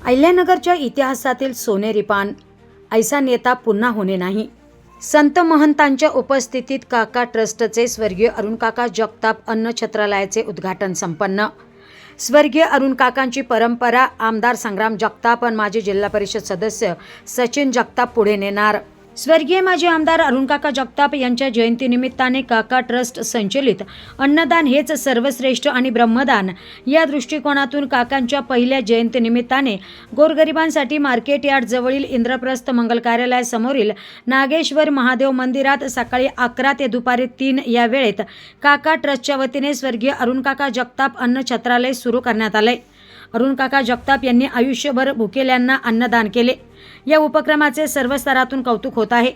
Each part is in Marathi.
अहिल्यानगरच्या इतिहासातील सोनेरी पान, ऐसा नेता पुन्हा होणे नाही। संत महंतांच्या उपस्थितीत काका ट्रस्टचे स्वर्गीय अरुण काका जगताप अन्न छत्रालयाचे उद्घाटन संपन्न। स्वर्गीय अरुण काकांची परंपरा आमदार संग्राम जगताप आणि माजी जिल्हा परिषद सदस्य सचिन जगताप पुढे नेणार। स्वर्गीय माजी आमदार अरुण काका जगताप यांच्या जयंतीनिमित्ताने काका ट्रस्ट संचलित अन्नदान हेच सर्वश्रेष्ठ आणि ब्रह्मदान या दृष्टिकोनातून काकांच्या पहिल्या जयंतीनिमित्ताने गोरगरिबांसाठी मार्केट यार्ड जवळील इंद्रप्रस्थ मंगल कार्यालयासमोरील नागेश्वर महादेव मंदिरात सकाळी 11 ते दुपारी 3 या वेळेत काका ट्रस्टच्या वतीने स्वर्गीय अरुण काका जगताप अन्न छत्रालय सुरू करण्यात आले। अरुण काका जगताप यांनी आयुष्यभर भुकेल्यांना अन्नदान केले। या उपक्रमाचे सर्व स्तरातून कौतुक होत आहे।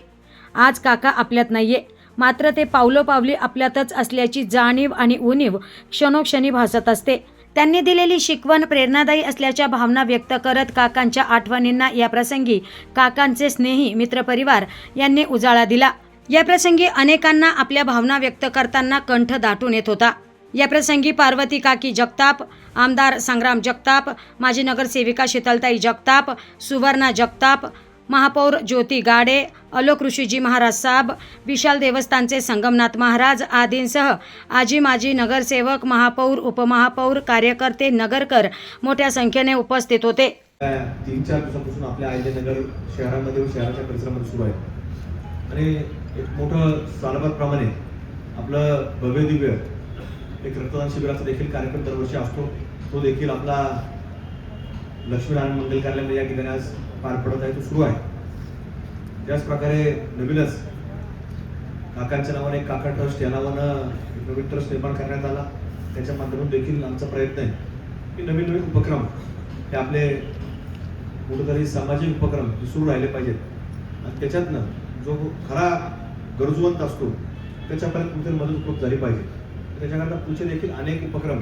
आज काका आपल्यात नाहीये, मात्र ते पावलोपावली आपल्यातच असल्याची जाणीव आणि उणीव क्षणोक्षणी भासत असते। त्यांनी दिलेली शिकवण प्रेरणादायी असल्याच्या भावना व्यक्त करत काकांच्या आठवणींना या प्रसंगी काकांचे स्नेही मित्रपरिवार यांनी उजाळा दिला। या प्रसंगी अनेकांना आपल्या भावना व्यक्त करताना कंठ दाटून येत होता। या प्रसंगी पार्वती काकी जगताप, आमदार संग्राम जगताप, माजी नगरसेविका शीतलताई जगताप, सुवर्णा जगताप, महापौर ज्योती गाडे, अलोक ऋषीजी महाराज साहब, विशाल देवस्थानचे संगमनाथ महाराज आदींसह आजी माजी नगरसेवक, महापौर, उपमहापौर, कार्यकर्ते, नगरकर मोठ्या संख्येने उपस्थित होते। 3-4 दिवसांपासून आपल्या अहिल्यानगर शहरामध्ये व शहराच्या परिसरामध्ये सुरू आहे आणि एक मोठं सालबादप्रमाणे आपलं भव्य दिव्य एक रक्तदान शिबिराचा देखील कार्यक्रम दरवर्षी असतो। तो देखील आपला लक्ष्मीनारायण मंगल कार्यालयामध्ये या ठिकाणी आज पार पडत आहे, तो सुरू आहे। त्याच प्रकारे नवीनच काकांच्या नावाने काका ट्रस्ट या नावानं नवीन ट्रस्ट निर्माण करण्यात आला। त्याच्या माध्यमातून देखील आमचा प्रयत्न आहे की नवीन नवीन उपक्रम हे आपले कुठेतरी सामाजिक उपक्रम हे सुरू राहिले पाहिजेत आणि त्याच्यातनं जो खरा गरजवंत असतो त्याच्यापर्यंत कुठेतरी मदत उपलब्ध झाली पाहिजे। त्याच्याकरता पुढचे देखील अनेक उपक्रम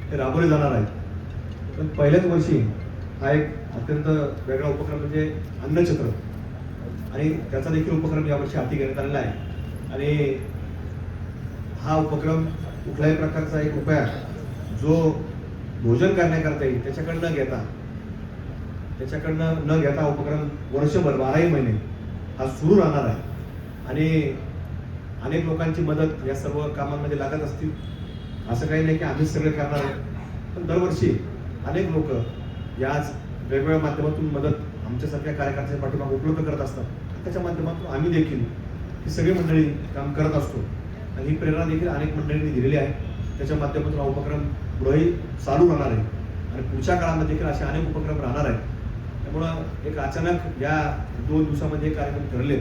हे राबवले जाणार आहेत। पण पहिल्याच वर्षी हा एक अत्यंत वेगळा उपक्रम म्हणजे अन्नछत्र आणि त्याचा देखील उपक्रम यावर्षी हाती घेण्यात आलेला आहे आणि हा उपक्रम कुठल्याही प्रकारचा एक रुपया जो भोजन करण्याकरता येईल त्याच्याकडनं न घेता उपक्रम वर्षभर 12ही महिने हा सुरू राहणार आहे आणि अनेक लोकांची मदत या सर्व कामांमध्ये लागत असतील। असं काही नाही की आम्हीच सगळे करणार आहे, पण दरवर्षी अनेक लोक याच वेगवेगळ्या माध्यमातून मदत आमच्यासारख्या कार्यकर्त्यांच्या पाठीमागे उपलब्ध करत असतात। त्याच्या माध्यमातून आम्ही देखील ही सगळी मंडळी काम करत असतो आणि ही प्रेरणा देखील अनेक मंडळींनी दिलेली आहे। त्याच्या माध्यमातून हा उपक्रम पुढेही चालू राहणार आहे आणि पुढच्या काळामध्ये देखील असे अनेक उपक्रम राहणार आहेत। त्यामुळं एक अचानक या 2 दिवसामध्ये कार्यक्रम ठरले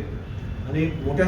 आणि मोठ्या